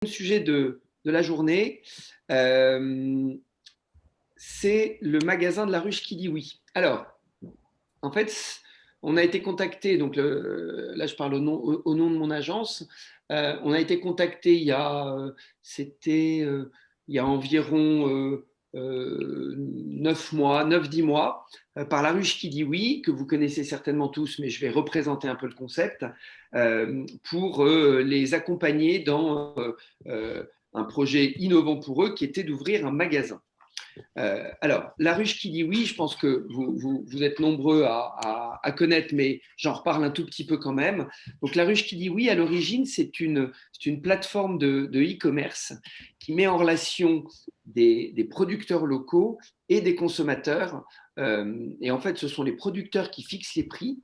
Le sujet de la journée, euh, c'est le magasin de la ruche qui dit oui. Alors, en fait, on a été contacté, donc là je parle au nom de mon agence, on a été contacté c'était il y a environ 9 mois, 9-10 mois, par la ruche qui dit oui, que vous connaissez certainement tous, mais je vais représenter un peu le concept, pour les accompagner dans un projet innovant pour eux qui était d'ouvrir un magasin. Alors, la ruche qui dit oui, je pense que vous êtes nombreux à connaître, mais j'en reparle un tout petit peu quand même. Donc, la ruche qui dit oui, à l'origine, c'est une plateforme de e-commerce qui met en relation des producteurs locaux et des consommateurs. Et en fait, ce sont les producteurs qui fixent les prix.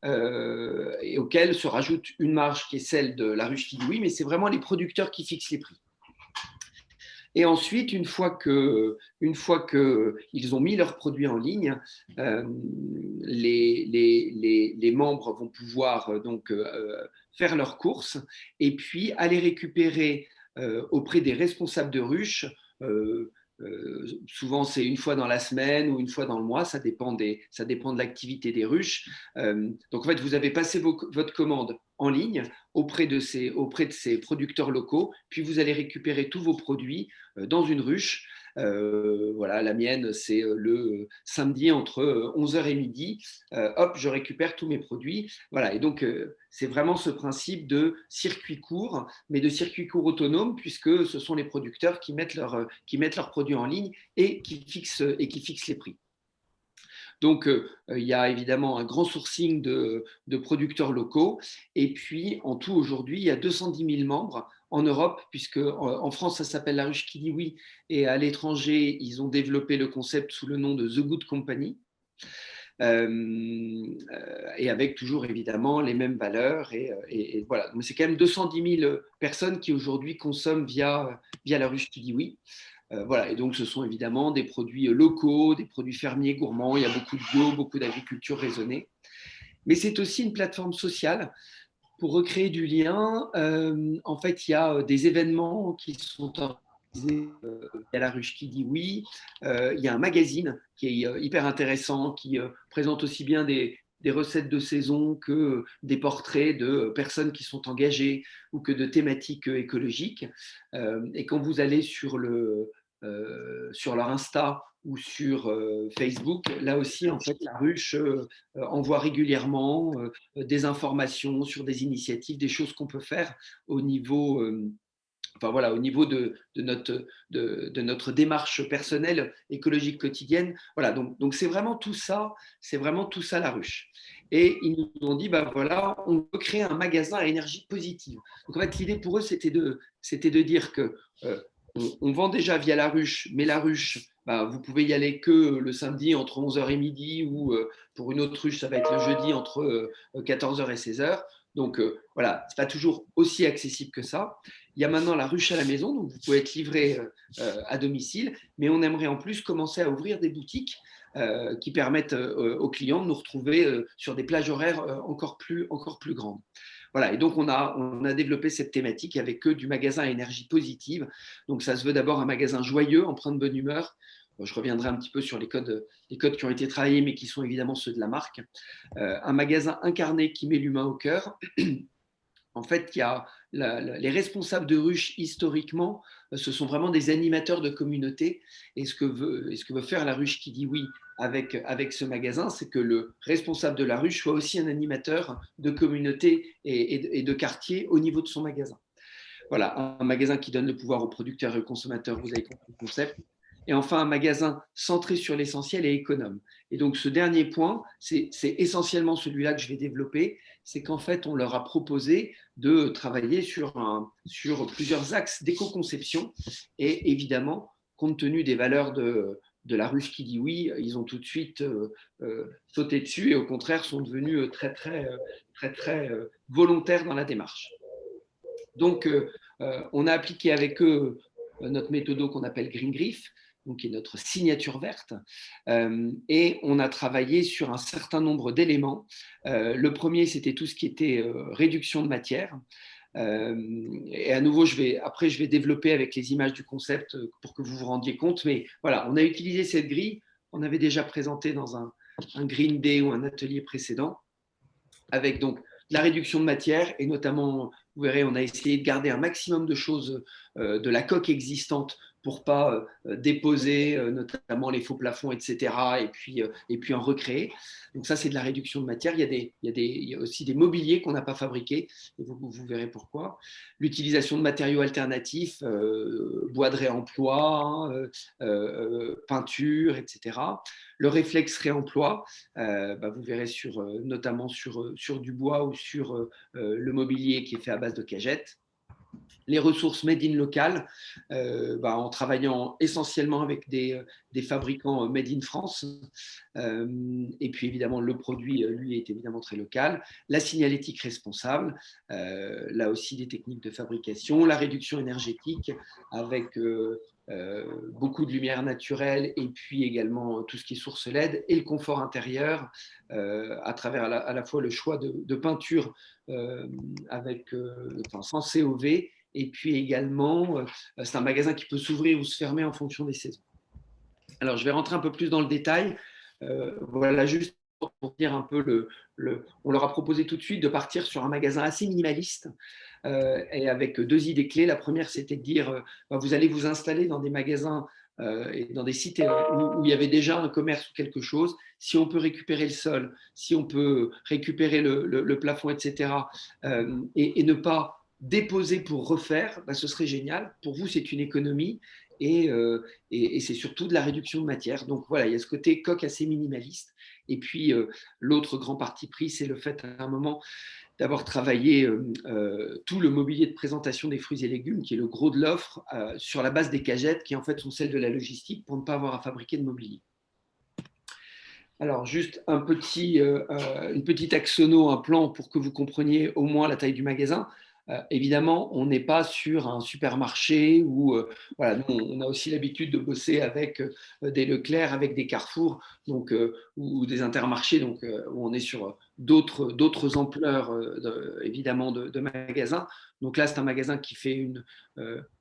Et auxquels se rajoute une marge qui est celle de la ruche qui dit oui, mais c'est vraiment les producteurs qui fixent les prix. Et ensuite, une fois qu'ils ont mis leurs produits en ligne, les membres vont pouvoir faire leurs courses et puis aller récupérer auprès des responsables de ruches. Souvent, c'est une fois dans la semaine ou une fois dans le mois, ça dépend de l'activité des ruches. Donc, en fait, vous avez passé votre commande en ligne auprès de ces producteurs locaux, puis vous allez récupérer tous vos produits dans une ruche. Voilà, la mienne, c'est le samedi entre 11h et midi. Hop, je récupère tous mes produits. Voilà, et donc c'est vraiment ce principe de circuit court, mais de circuit court autonome, puisque ce sont les producteurs qui mettent leurs produits en ligne et qui fixent les prix. Donc, il y a évidemment un grand sourcing de producteurs locaux. Et puis, en tout, aujourd'hui, il y a 210 000 membres en Europe, puisque en France, ça s'appelle la ruche qui dit oui. Et à l'étranger, ils ont développé le concept sous le nom de The Good Company. Et avec toujours évidemment les mêmes valeurs. Et voilà. Donc, c'est quand même 210 000 personnes qui aujourd'hui consomment via la ruche qui dit oui. Voilà, et donc ce sont évidemment des produits locaux, des produits fermiers gourmands, il y a beaucoup de bio, beaucoup d'agriculture raisonnée. Mais c'est aussi une plateforme sociale pour recréer du lien. En fait, il y a des événements qui sont organisés. Il y a la ruche qui dit oui. Il y a un magazine qui est hyper intéressant, qui présente aussi bien des recettes de saison que des portraits de personnes qui sont engagées ou que de thématiques écologiques. Et quand vous allez sur leur Insta ou sur Facebook, là aussi, en fait, la ruche envoie régulièrement des informations sur des initiatives, des choses qu'on peut faire au niveau, au niveau de notre démarche personnelle, écologique quotidienne. Voilà, donc c'est vraiment tout ça la ruche. Et ils nous ont dit, bah voilà, on peut créer un magasin à énergie positive. Donc en fait, l'idée pour eux, c'était de dire que on vend déjà via la ruche, mais la ruche, bah, vous pouvez y aller que le samedi entre 11h et midi, ou pour une autre ruche, ça va être le jeudi entre 14h et 16h. Donc voilà, ce n'est pas toujours aussi accessible que ça. Il y a maintenant la ruche à la maison, donc vous pouvez être livré à domicile, mais on aimerait en plus commencer à ouvrir des boutiques qui permettent aux clients de nous retrouver sur des plages horaires encore plus grandes. Voilà, et donc on a développé cette thématique avec eux du magasin à énergie positive. Donc ça se veut d'abord un magasin joyeux, empreint de bonne humeur. Je reviendrai un petit peu sur les codes qui ont été travaillés, mais qui sont évidemment ceux de la marque. Un magasin incarné qui met l'humain au cœur. En fait, il y a les responsables de ruches, historiquement, ce sont vraiment des animateurs de communauté. Et ce que veut faire la ruche qui dit oui avec ce magasin, c'est que le responsable de la ruche soit aussi un animateur de communauté et de quartier au niveau de son magasin. Voilà, un magasin qui donne le pouvoir aux producteurs et aux consommateurs, vous avez compris le concept. Et enfin, un magasin centré sur l'essentiel et économe. Et donc, ce dernier point, c'est essentiellement celui-là que je vais développer, c'est qu'en fait, on leur a proposé de travailler sur plusieurs axes d'éco-conception. Et évidemment, compte tenu des valeurs de la ruche qui dit oui, ils ont tout de suite sauté dessus et au contraire sont devenus très volontaires dans la démarche. Donc, on a appliqué avec eux notre méthode qu'on appelle Green Griff, donc qui est notre signature verte, et on a travaillé sur un certain nombre d'éléments. Le premier, c'était tout ce qui était réduction de matière. Et à nouveau, après, je vais développer avec les images du concept pour que vous vous rendiez compte. Mais voilà, on a utilisé cette grille. On avait déjà présenté dans un Green Day ou un atelier précédent, avec donc la réduction de matière et notamment, vous verrez, on a essayé de garder un maximum de choses de la coque existante pour pas déposer notamment les faux plafonds, etc. Et puis en recréer. Donc ça, c'est de la réduction de matière. Il y a aussi des mobiliers qu'on n'a pas fabriqués, et vous verrez pourquoi. L'utilisation de matériaux alternatifs, bois de réemploi, peinture, etc. Le réflexe réemploi, vous verrez notamment sur du bois ou sur le mobilier qui est fait à base de cagettes. Les ressources made in local, en travaillant essentiellement avec des fabricants made in France. Et puis évidemment, le produit, lui, est évidemment très local. La signalétique responsable, là aussi des techniques de fabrication. La réduction énergétique avec beaucoup de lumière naturelle et puis également tout ce qui est source LED et le confort intérieur à travers à la fois le choix de peinture sans COV et puis également c'est un magasin qui peut s'ouvrir ou se fermer en fonction des saisons. Alors je vais rentrer un peu plus dans le détail. Voilà, juste pour dire un peu on leur a proposé tout de suite de partir sur un magasin assez minimaliste et avec deux idées clés. La première, c'était de dire vous allez vous installer dans des magasins et dans des sites où il y avait déjà un commerce ou quelque chose. Si on peut récupérer le sol, si on peut récupérer le plafond, etc., et ne pas déposer pour refaire, ce serait génial. Pour vous, c'est une économie et c'est surtout de la réduction de matière. Donc voilà, il y a ce côté coque assez minimaliste. Et puis l'autre grand parti pris, c'est le fait à un moment d'avoir travaillé tout le mobilier de présentation des fruits et légumes, qui est le gros de l'offre, sur la base des cagettes, qui en fait sont celles de la logistique, pour ne pas avoir à fabriquer de mobilier. Alors, juste une petite axono, un plan pour que vous compreniez au moins la taille du magasin. Évidemment, on n'est pas sur un supermarché où voilà, nous, on a aussi l'habitude de bosser avec des Leclerc, avec des Carrefour donc, ou des Intermarchés, donc, où on est sur d'autres ampleurs évidemment de magasins. Donc là, c'est un magasin qui fait une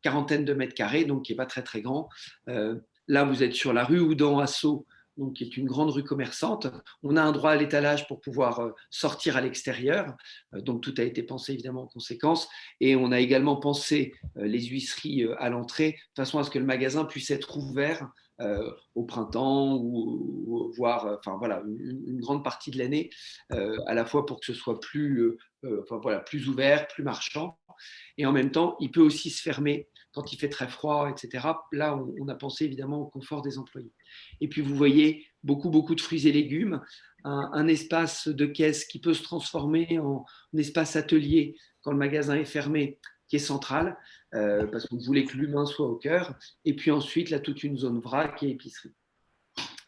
quarantaine de mètres carrés, donc qui n'est pas très très grand. Là, vous êtes sur la rue Oudan à Sceaux, donc qui est une grande rue commerçante. On a un droit à l'étalage pour pouvoir sortir à l'extérieur. Donc tout a été pensé évidemment en conséquence. Et on a également pensé les huisseries à l'entrée, de façon à ce que le magasin puisse être ouvert au printemps ou voire voilà, une grande partie de l'année, à la fois pour que ce soit plus ouvert, plus marchand. Et en même temps, il peut aussi se fermer quand il fait très froid, etc. Là, on a pensé évidemment au confort des employés. Et puis, vous voyez beaucoup de fruits et légumes, un espace de caisse qui peut se transformer en espace atelier quand le magasin est fermé, qui est central, parce que vous voulez que l'humain soit au cœur. Et puis ensuite, là, toute une zone vrac et épicerie.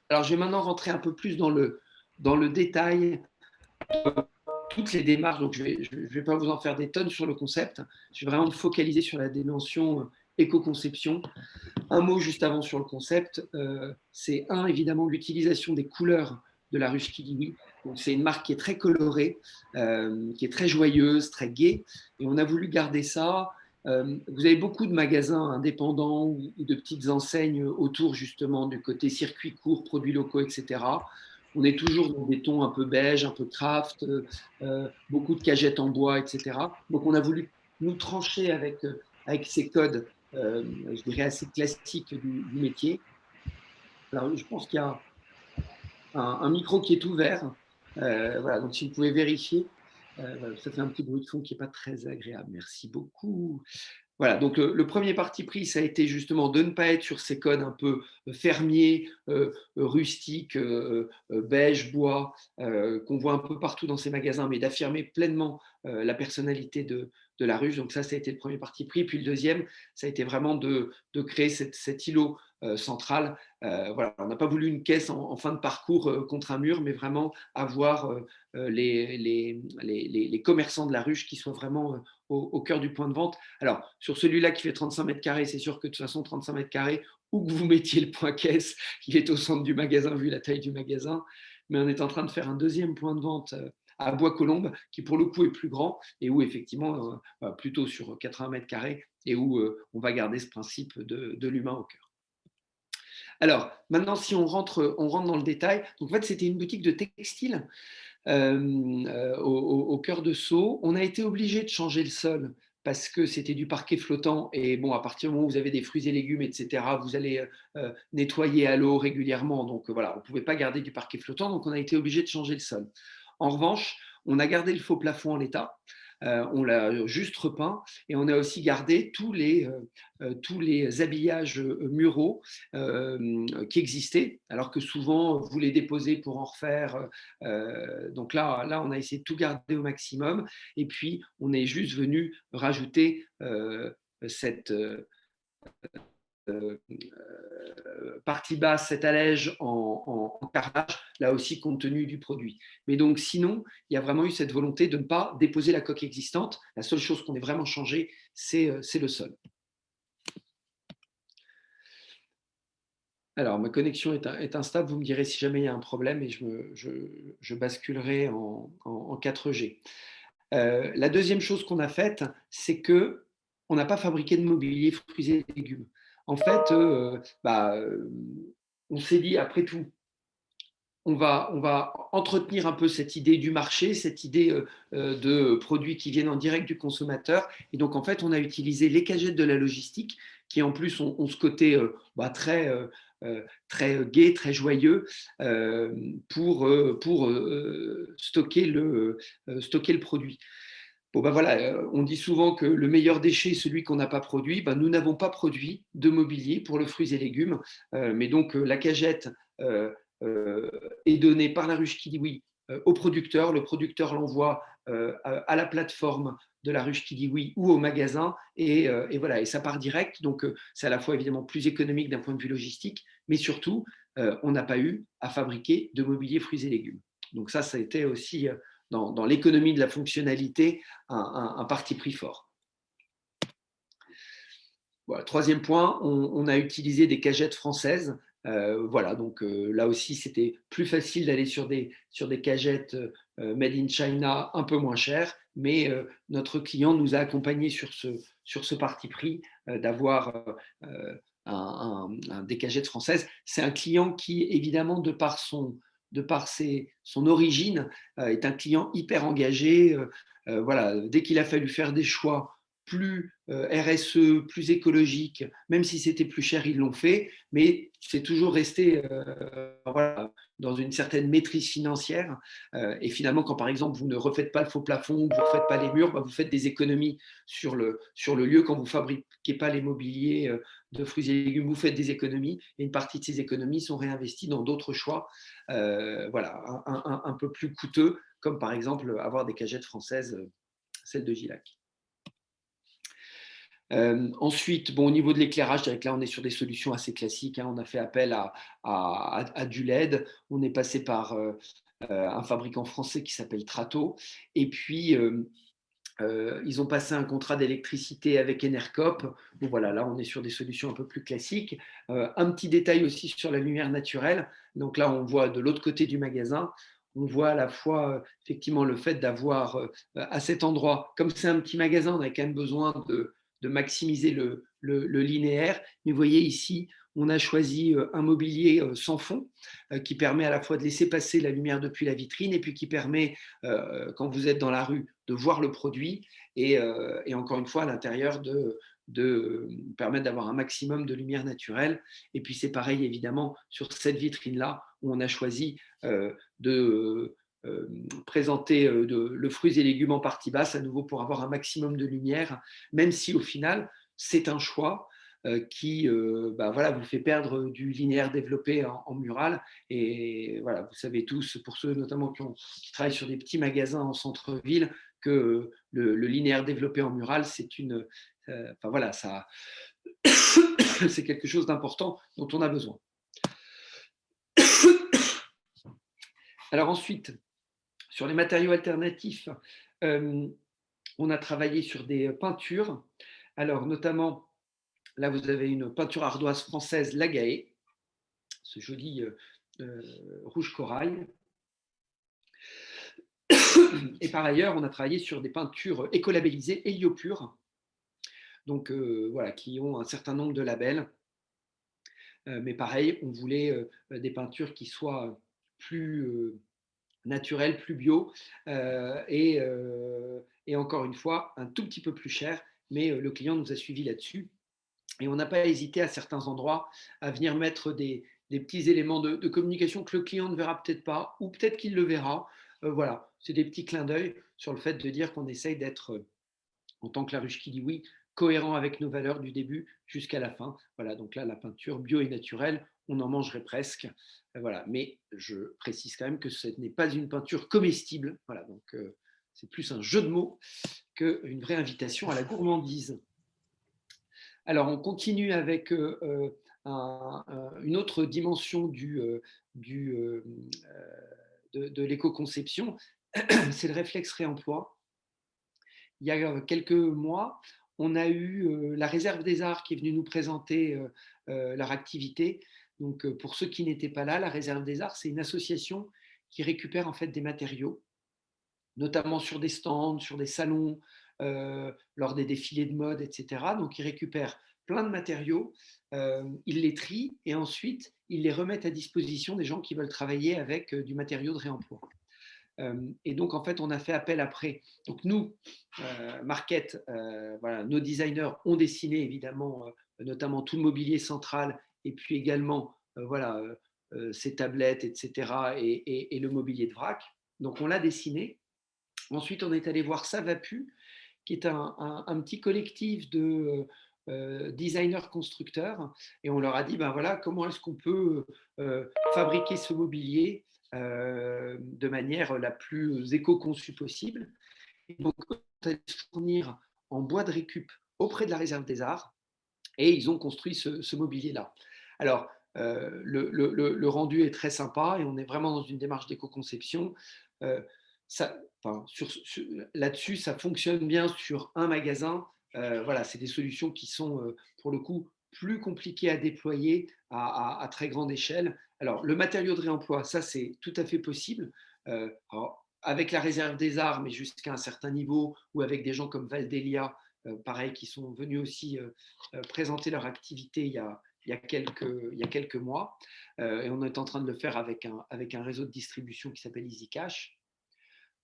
Alors, je vais maintenant rentrer un peu plus dans le détail toutes les démarches, donc je ne vais pas vous en faire des tonnes sur le concept, je vais vraiment me focaliser sur la dimension éco-conception. Un mot juste avant sur le concept, c'est évidemment l'utilisation des couleurs de la ruche Kiliwi. Donc c'est une marque qui est très colorée, qui est très joyeuse, très gaie, et on a voulu garder ça. Vous avez beaucoup de magasins indépendants ou de petites enseignes autour justement du côté circuit court, produits locaux, etc. On est toujours dans des tons un peu beige, un peu craft, beaucoup de cagettes en bois, etc. Donc on a voulu nous trancher avec ces codes, je dirais, assez classiques du métier. Alors je pense qu'il y a un micro qui est ouvert. Voilà, donc si vous pouvez vérifier, ça fait un petit bruit de fond qui n'est pas très agréable. Merci beaucoup. Voilà, donc le premier parti pris, ça a été justement de ne pas être sur ces codes un peu fermiers, rustiques, beige, bois, qu'on voit un peu partout dans ces magasins, mais d'affirmer pleinement la personnalité de la ruche. Donc ça a été le premier parti pris. Puis le deuxième, ça a été vraiment de créer cet îlot central. Voilà, on n'a pas voulu une caisse en fin de parcours contre un mur, mais vraiment avoir les commerçants de la ruche qui soient vraiment au cœur du point de vente. Alors, sur celui-là qui fait 35 mètres carrés, c'est sûr que de toute façon, 35 mètres carrés, où que vous mettiez le point caisse, il est au centre du magasin vu la taille du magasin. Mais on est en train de faire un deuxième point de vente à Bois-Colombes, qui pour le coup est plus grand et où effectivement, plutôt sur 80 mètres carrés, et où on va garder ce principe de l'humain au cœur. Alors, maintenant, si on rentre dans le détail, donc en fait, c'était une boutique de textile au cœur de Sceaux. On a été obligé de changer le sol parce que c'était du parquet flottant. Et bon, à partir du moment où vous avez des fruits et légumes, etc., vous allez nettoyer à l'eau régulièrement. Donc voilà, on ne pouvait pas garder du parquet flottant, donc on a été obligé de changer le sol. En revanche, on a gardé le faux plafond en l'état. On l'a juste repeint et on a aussi gardé tous les habillages muraux qui existaient, alors que souvent vous les déposez pour en refaire. Donc là, on a essayé de tout garder au maximum. Et puis, on est juste venu rajouter cette partie basse, cette allège en carrelage, là aussi compte tenu du produit. Mais donc sinon, il y a vraiment eu cette volonté de ne pas déposer la coque existante. La seule chose qu'on ait vraiment changé, c'est le sol. Alors, ma connexion est instable, vous me direz si jamais il y a un problème et je basculerai en 4G. La deuxième chose qu'on a faite, c'est que on n'a pas fabriqué de mobilier fruits et légumes. En fait, on s'est dit, après tout, on va entretenir un peu cette idée du marché, cette idée de produits qui viennent en direct du consommateur. Et donc, en fait, on a utilisé les cagettes de la logistique, qui en plus ont ce côté très gai, très joyeux, pour stocker le produit. Bon, ben voilà, on dit souvent que le meilleur déchet est celui qu'on n'a pas produit. Ben, nous n'avons pas produit de mobilier pour le fruits et légumes, mais donc la cagette euh, est donnée par la ruche Kidiwi au producteur. Le producteur l'envoie à la plateforme de la ruche Kidiwi ou au magasin, et voilà, et ça part direct. Donc c'est à la fois évidemment plus économique d'un point de vue logistique, mais surtout, on n'a pas eu à fabriquer de mobilier fruits et légumes. Donc ça a été aussi dans l'économie de la fonctionnalité un parti pris fort. Voilà, troisième point, on a utilisé des cagettes françaises. Voilà, donc là aussi, c'était plus facile d'aller sur des cagettes made in China un peu moins chères, mais notre client nous a accompagnés sur ce parti pris d'avoir des cagettes françaises. C'est un client qui, évidemment, son origine, est un client hyper engagé. Voilà, dès qu'il a fallu faire des choix plus RSE, plus écologique, même si c'était plus cher, ils l'ont fait, mais c'est toujours resté voilà, dans une certaine maîtrise financière. Et finalement, quand par exemple, vous ne refaites pas le faux plafond, vous ne refaites pas les murs, bah, vous faites des économies sur le lieu. Quand vous ne fabriquez pas les mobiliers de fruits et légumes, vous faites des économies, et une partie de ces économies sont réinvesties dans d'autres choix, voilà, un peu plus coûteux, comme par exemple avoir des cagettes françaises, celles de Gilac. Ensuite, bon, au niveau de l'éclairage, je dirais que là, on est sur des solutions assez classiques, hein. On a fait appel à du LED. On est passé par un fabricant français qui s'appelle Trato. Et puis, ils ont passé un contrat d'électricité avec Enercop. Bon, voilà, là, on est sur des solutions un peu plus classiques. Un petit détail aussi sur la lumière naturelle. Donc là, on voit de l'autre côté du magasin, on voit à la fois effectivement le fait d'avoir à cet endroit, comme c'est un petit magasin, on a quand même besoin de maximiser le linéaire. Mais vous voyez ici, on a choisi un mobilier sans fond qui permet à la fois de laisser passer la lumière depuis la vitrine et puis qui permet, quand vous êtes dans la rue, de voir le produit et encore une fois à l'intérieur de permettre d'avoir un maximum de lumière naturelle. Et puis c'est pareil évidemment sur cette vitrine-là où on a choisi de présenter le fruits et légumes en partie basse, à nouveau pour avoir un maximum de lumière, même si au final c'est un choix qui voilà, vous fait perdre du linéaire développé en mural. Et voilà, vous savez tous, pour ceux notamment qui travaillent sur des petits magasins en centre-ville, que le linéaire développé en mural, c'est enfin voilà, ça, c'est quelque chose d'important dont on a besoin. Alors ensuite, sur les matériaux alternatifs, on a travaillé sur des peintures. Alors notamment, là vous avez une peinture ardoise française Lagae, ce joli rouge corail. Et par ailleurs, on a travaillé sur des peintures écolabellisées Héliopure, donc voilà, qui ont un certain nombre de labels. Mais pareil, on voulait des peintures qui soient plus naturelles, plus bio, et encore une fois, un tout petit peu plus cher, mais le client nous a suivis là-dessus. Et on n'a pas hésité à certains endroits à venir mettre des petits éléments de communication que le client ne verra peut-être pas, ou peut-être qu'il le verra. Voilà, c'est des petits clins d'œil sur le fait de dire qu'on essaye d'être, en tant que La Ruche qui dit oui, cohérent avec nos valeurs du début jusqu'à la fin. Voilà, donc là, la peinture bio et naturelle, on en mangerait presque. Voilà, mais je précise quand même que ce n'est pas une peinture comestible. Voilà, donc c'est plus un jeu de mots qu'une vraie invitation à la gourmandise. Alors, on continue avec une autre dimension du, de l'éco-conception, c'est le réflexe réemploi. Il y a quelques mois, on a eu la Réserve des Arts qui est venue nous présenter leur activité. Donc, pour ceux qui n'étaient pas là, la Réserve des Arts, c'est une association qui récupère en fait des matériaux, notamment sur des stands, sur des salons, lors des défilés de mode, etc. Donc, ils récupèrent plein de matériaux, ils les trient et ensuite, ils les remettent à disposition des gens qui veulent travailler avec du matériau de réemploi. Et donc, en fait, on a fait appel après. Donc, nous, Marquette, voilà, nos designers ont dessiné évidemment, notamment tout le mobilier central et puis également voilà, ces tablettes, etc. Et le mobilier de vrac. Donc, on l'a dessiné. Ensuite, on est allé voir Savapu, qui est un petit collectif de designers constructeurs, et on leur a dit ben voilà, comment est-ce qu'on peut fabriquer ce mobilier de manière la plus éco-conçue possible. Et donc, on a allé se fournir en bois de récup auprès de la Réserve des Arts, et ils ont construit ce mobilier-là. Alors, le rendu est très sympa et on est vraiment dans une démarche d'éco-conception. Là-dessus, ça fonctionne bien sur un magasin. Voilà, c'est des solutions qui sont, pour le coup, plus compliquées à déployer à très grande échelle. Alors, le matériau de réemploi, ça, c'est tout à fait possible. Alors, avec la Réserve des Arts, mais jusqu'à un certain niveau, ou avec des gens comme Valdelia, pareil, qui sont venus aussi présenter leur activité il y a quelques mois. Et on est en train de le faire avec un réseau de distribution qui s'appelle EasyCash.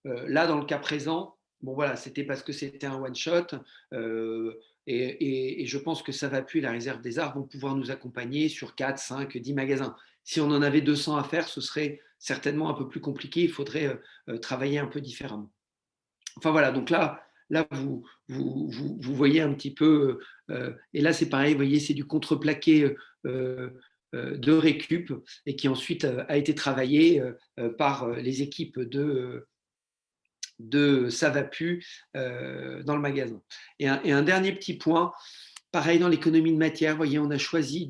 Là, dans le cas présent, bon voilà, c'était parce que c'était un one-shot. Et je pense que Savapu et la Réserve des Arts vont pouvoir nous accompagner sur 4, 5, 10 magasins. Si on en avait 200 à faire, ce serait certainement un peu plus compliqué. Il faudrait travailler un peu différemment. Enfin voilà, donc là vous voyez un petit peu, et là c'est pareil, vous voyez, c'est du contreplaqué de récup et qui ensuite a été travaillé par les équipes de Savapu dans le magasin. Et un dernier petit point, pareil dans l'économie de matière, vous voyez, on a choisi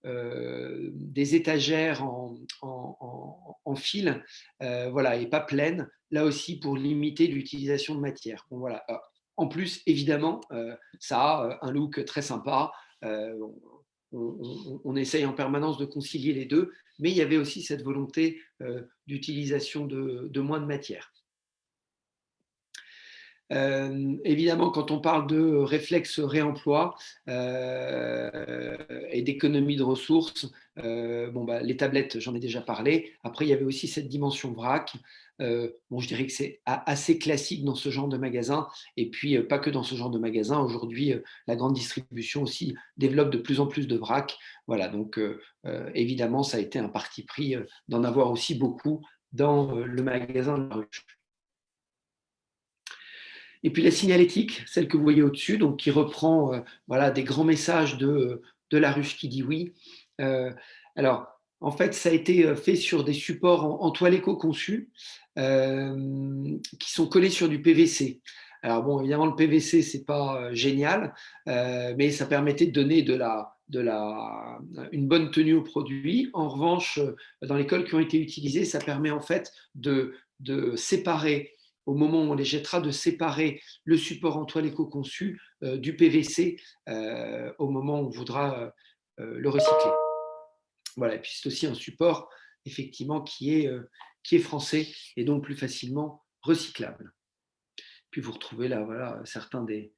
des étagères en fil, voilà, et pas pleines, là aussi pour limiter l'utilisation de matière. Bon, voilà. En plus, évidemment, ça a un look très sympa. On essaye en permanence de concilier les deux, mais il y avait aussi cette volonté d'utilisation de moins de matière. Évidemment, quand on parle de réflexe réemploi et d'économie de ressources, les tablettes, j'en ai déjà parlé. Après, il y avait aussi cette dimension vrac. Je dirais que c'est assez classique dans ce genre de magasin. Et puis, pas que dans ce genre de magasin. Aujourd'hui, la grande distribution aussi développe de plus en plus de vrac. Voilà, donc évidemment, ça a été un parti pris d'en avoir aussi beaucoup dans le magasin de la rue. Et puis la signalétique, celle que vous voyez au-dessus, donc qui reprend voilà, des grands messages de La Ruche qui dit oui. Alors, en fait, ça a été fait sur des supports en toile éco-conçus qui sont collés sur du PVC. Alors bon, évidemment, le PVC, c'est pas génial, mais ça permettait de donner une bonne tenue au produit. En revanche, dans les colles qui ont été utilisées, ça permet en fait de séparer, au moment où on les jettera, de séparer le support en toile éco-conçu du PVC au moment où on voudra le recycler. Voilà, et puis c'est aussi un support effectivement qui est français et donc plus facilement recyclables. Puis vous retrouvez là, voilà, certains des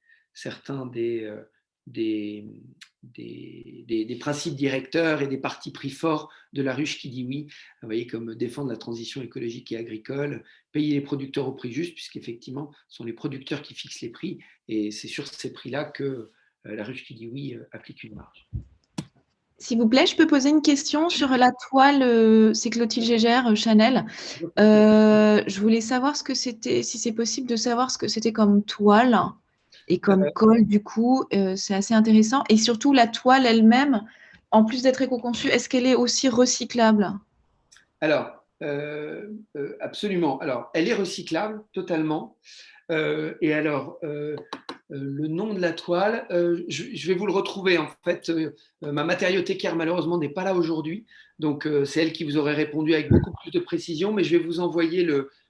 principes directeurs et des partis pris forts de la ruche qui dit oui. Vous voyez, comme défendre la transition écologique et agricole, payer les producteurs au prix juste, puisqu'effectivement, ce sont les producteurs qui fixent les prix, et c'est sur ces prix-là que la ruche qui dit oui applique une marge. S'il vous plaît, je peux poser une question sur la toile, c'est Clotilde Gégère, Chanel. Je voulais savoir ce que c'était, si c'est possible de savoir ce que c'était comme toile et comme col, du coup, c'est assez intéressant. Et surtout, la toile elle-même, en plus d'être éco-conçue, est-ce qu'elle est aussi recyclable? Alors, absolument. Alors, elle est recyclable totalement. Et alors, le nom de la toile, je vais vous le retrouver. En fait, ma matériothécaire, malheureusement, n'est pas là aujourd'hui. Donc, c'est elle qui vous aurait répondu avec beaucoup plus de précision. Mais je vais vous envoyer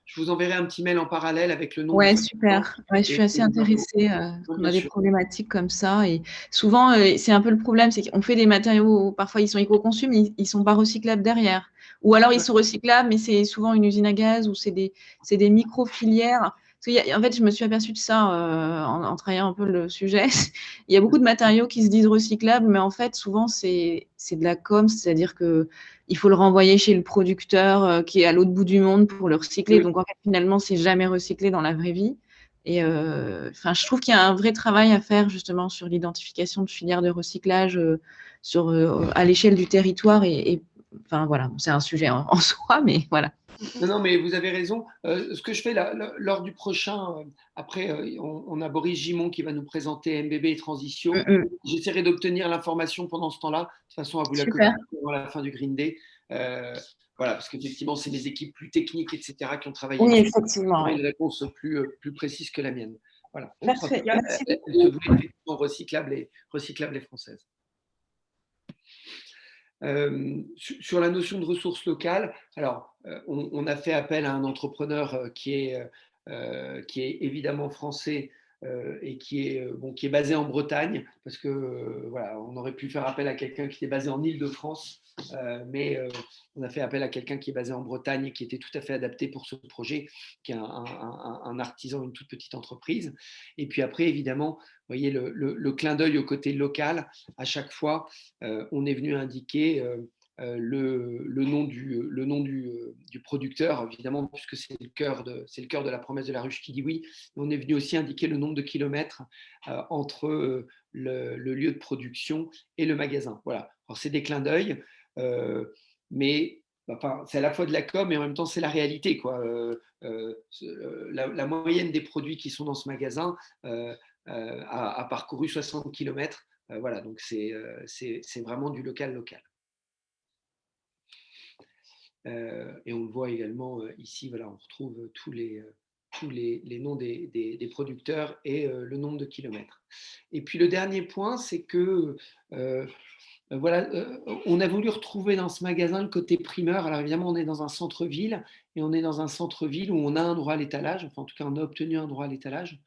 je vous enverrai un petit mail en parallèle avec le nom du Ouais, fabricant. super. Ouais, je suis Et assez les infos. intéressée, Oui, on bien a des sûr. problématiques comme ça. Et souvent, c'est un peu le problème, c'est qu'on fait des matériaux, parfois ils sont éco-conçus, mais ils ne sont pas recyclables derrière. Ou alors ils sont recyclables, mais c'est souvent une usine à gaz ou c'est des micro-filières. En fait, je me suis aperçue de ça en travaillant un peu le sujet. Il y a beaucoup de matériaux qui se disent recyclables, mais en fait, souvent, c'est de la com, c'est-à-dire que il faut le renvoyer chez le producteur qui est à l'autre bout du monde pour le recycler. Oui. Donc, en fait, finalement, c'est jamais recyclé dans la vraie vie. Et enfin, je trouve qu'il y a un vrai travail à faire justement sur l'identification de filières de recyclage à l'échelle du territoire. Enfin, voilà, c'est un sujet en soi, mais voilà. Non, non, mais vous avez raison. Ce que je fais lors du prochain, après, on a Boris Gimon qui va nous présenter MBB et Transitio. Mm. J'essaierai d'obtenir l'information pendant ce temps-là, de façon à vous la Super. communiquer avant la fin du Green Day. Euh, voilà, parce qu'effectivement, c'est des équipes plus techniques, etc., qui ont travaillé Oui, dessus. effectivement. J'aurai Ouais. une réponse plus précise que la mienne. Voilà. En tout Parfait. cas, Merci elle se beaucoup. voulait effectivement recyclable et française. Sur la notion de ressources locales, alors on a fait appel à un entrepreneur qui est évidemment français et qui est basé en Bretagne, parce que voilà, on aurait pu faire appel à quelqu'un qui était basé en Île-de-France, mais on a fait appel à quelqu'un qui est basé en Bretagne et qui était tout à fait adapté pour ce projet, qui est un artisan, une toute petite entreprise. Et puis après, évidemment, vous voyez le clin d'œil au côté local. À chaque fois, on est venu indiquer le nom du producteur, évidemment, puisque c'est le cœur de la promesse de la ruche qui dit oui. On est venu aussi indiquer le nombre de kilomètres entre le lieu de production et le magasin. Voilà. Alors, c'est des clins d'œil, mais enfin, c'est à la fois de la com et en même temps, c'est la réalité, quoi. La moyenne des produits qui sont dans ce magasin a parcouru 60 kilomètres. Voilà, donc c'est vraiment du local. Et on le voit également ici, voilà, on retrouve tous les noms des producteurs et le nombre de kilomètres. Et puis le dernier point, c'est que voilà, on a voulu retrouver dans ce magasin le côté primeur. Alors évidemment, on est dans un centre-ville et on est dans un centre-ville où on a un droit à l'étalage, enfin en tout cas on a obtenu un droit à l'étalage.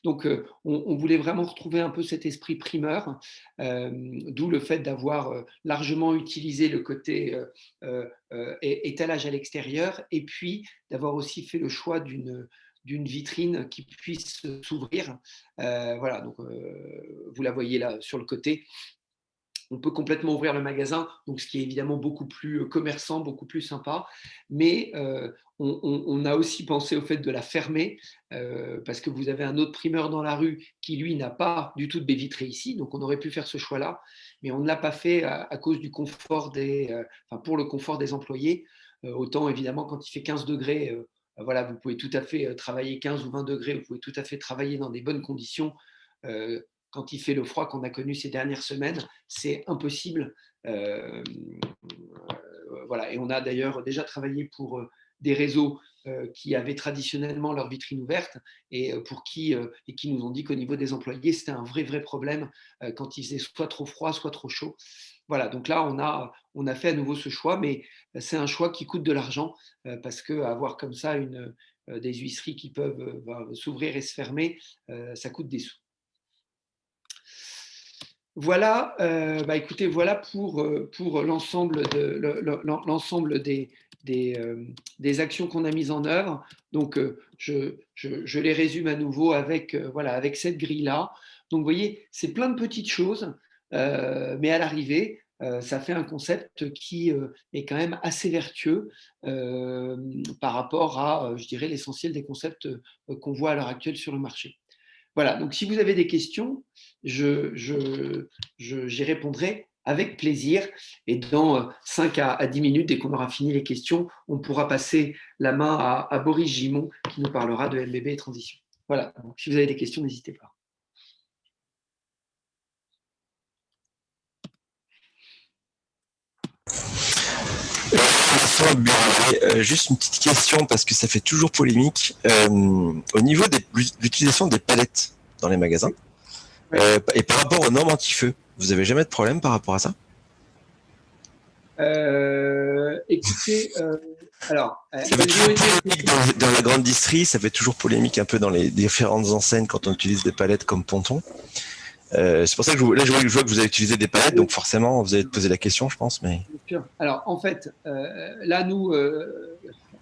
Donc on voulait vraiment retrouver un peu cet esprit primeur, d'où le fait d'avoir largement utilisé le côté étalage à l'extérieur et puis d'avoir aussi fait le choix d'une vitrine qui puisse s'ouvrir. Voilà, donc vous la voyez là sur le côté. On peut complètement ouvrir le magasin, donc ce qui est évidemment beaucoup plus commerçant, beaucoup plus sympa. Mais on a aussi pensé au fait de la fermer, parce que vous avez un autre primeur dans la rue qui, lui, n'a pas du tout de baie vitrée ici. Donc on aurait pu faire ce choix-là, mais on ne l'a pas fait à cause du confort pour le confort des employés. Autant évidemment, quand il fait 15 degrés, voilà, vous pouvez tout à fait travailler 15 ou 20 degrés, vous pouvez tout à fait travailler dans des bonnes conditions. Euh, Quand il fait le froid qu'on a connu ces dernières semaines, c'est impossible. Voilà. Et on a d'ailleurs déjà travaillé pour des réseaux qui avaient traditionnellement leur vitrine ouverte et qui nous ont dit qu'au niveau des employés, c'était un vrai problème quand il faisait soit trop froid, soit trop chaud. Voilà, donc là, on a fait à nouveau ce choix, mais c'est un choix qui coûte de l'argent parce qu'avoir comme ça des huisseries qui peuvent s'ouvrir et se fermer, ça coûte des sous. Voilà, écoutez, voilà pour l'ensemble des actions qu'on a mises en œuvre. Donc, je les résume à nouveau avec cette grille-là. Donc, vous voyez, c'est plein de petites choses, mais à l'arrivée, ça fait un concept qui est quand même assez vertueux par rapport à, je dirais, l'essentiel des concepts qu'on voit à l'heure actuelle sur le marché. Voilà, donc si vous avez des questions, j'y répondrai avec plaisir. Et dans 5 à 10 minutes, dès qu'on aura fini les questions, on pourra passer la main à Boris Gimon qui nous parlera de MBB et transition. Voilà, donc si vous avez des questions, n'hésitez pas. Juste une petite question parce que ça fait toujours polémique. Au niveau de l'utilisation des palettes dans les magasins, et par rapport aux normes anti-feu, vous n'avez jamais de problème par rapport à ça? Écoutez, alors, ça fait toujours polémique dans la grande distrie, ça fait toujours polémique un peu dans les différentes enseignes quand on utilise des palettes comme Ponton. C'est pour ça que je vois que vous avez utilisé des palettes, donc forcément vous allez te poser la question, je pense. Mais... Bien sûr. Alors, en fait, là, nous,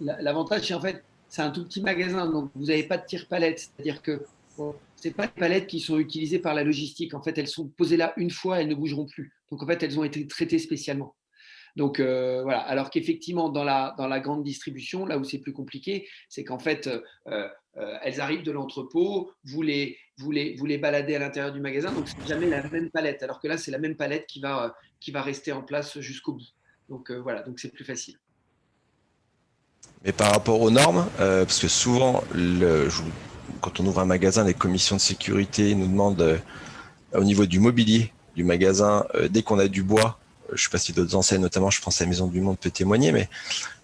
l'avantage, c'est en fait, c'est un tout petit magasin, donc vous n'avez pas de tire-palette. C'est-à-dire que ce n'est pas des palettes qui sont utilisées par la logistique. En fait, elles sont posées là une fois, elles ne bougeront plus. Donc, en fait, elles ont été traitées spécialement. Donc, voilà. Alors qu'effectivement, dans la grande distribution, là où c'est plus compliqué, c'est qu'en fait, elles arrivent de l'entrepôt, vous les baladez à l'intérieur du magasin, donc c'est jamais la même palette. Alors que là, c'est la même palette qui va rester en place jusqu'au bout. Donc, voilà, donc c'est plus facile. Mais par rapport aux normes, parce que souvent, quand on ouvre un magasin, les commissions de sécurité nous demandent, au niveau du mobilier du magasin, dès qu'on a du bois, je ne sais pas si d'autres enseignes, notamment je pense à la Maison du Monde peut témoigner, mais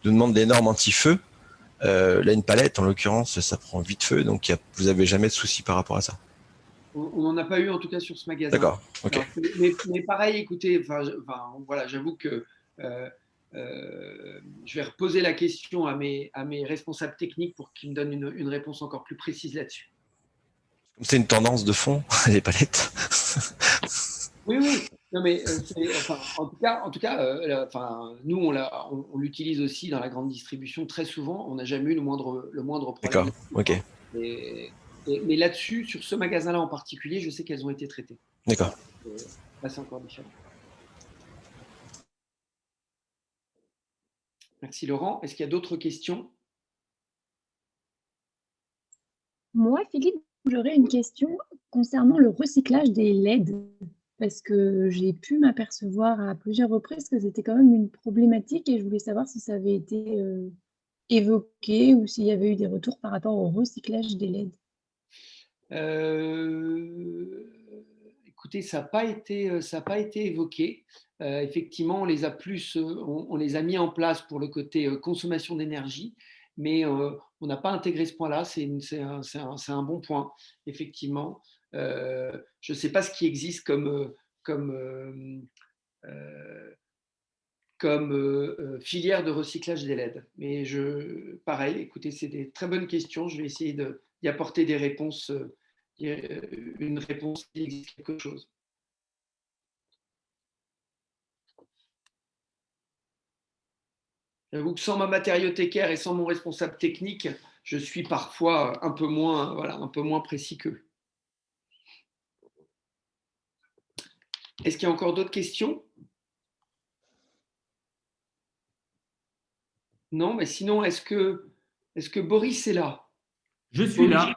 nous demandent des normes anti-feu. Là, une palette, en l'occurrence, ça prend vite feu, donc vous n'avez jamais de soucis par rapport à ça. On n'en a pas eu en tout cas sur ce magasin. D'accord, ok. Alors, mais pareil, écoutez, voilà, j'avoue que je vais reposer la question à mes responsables techniques pour qu'ils me donnent une réponse encore plus précise là-dessus. C'est une tendance de fond, les palettes. Oui, oui. Non, mais en tout cas, nous, on l'utilise aussi dans la grande distribution très souvent. On n'a jamais eu le moindre problème. D'accord, ok. Mais là-dessus, sur ce magasin-là en particulier, je sais qu'elles ont été traitées. D'accord. Là, c'est encore différent. Merci Laurent. Est-ce qu'il y a d'autres questions? Moi, Philippe, j'aurais une question concernant le recyclage des LED, parce que j'ai pu m'apercevoir à plusieurs reprises que c'était quand même une problématique et je voulais savoir si ça avait été évoqué ou s'il y avait eu des retours par rapport au recyclage des LED. Écoutez, ça n'a pas été évoqué. Effectivement, on les a mis en place pour le côté consommation d'énergie, mais on n'a pas intégré ce point-là. C'est un bon point, effectivement. Je ne sais pas ce qui existe comme filière de recyclage des LED. Mais pareil, écoutez, c'est des très bonnes questions. Je vais essayer d'y apporter des réponses, une réponse s'il existe quelque chose. J'avoue que sans ma matériothécaire et sans mon responsable technique, je suis parfois un peu moins précis qu'eux. Est-ce qu'il y a encore d'autres questions? Non, mais sinon, est-ce que Boris est là? Je suis là.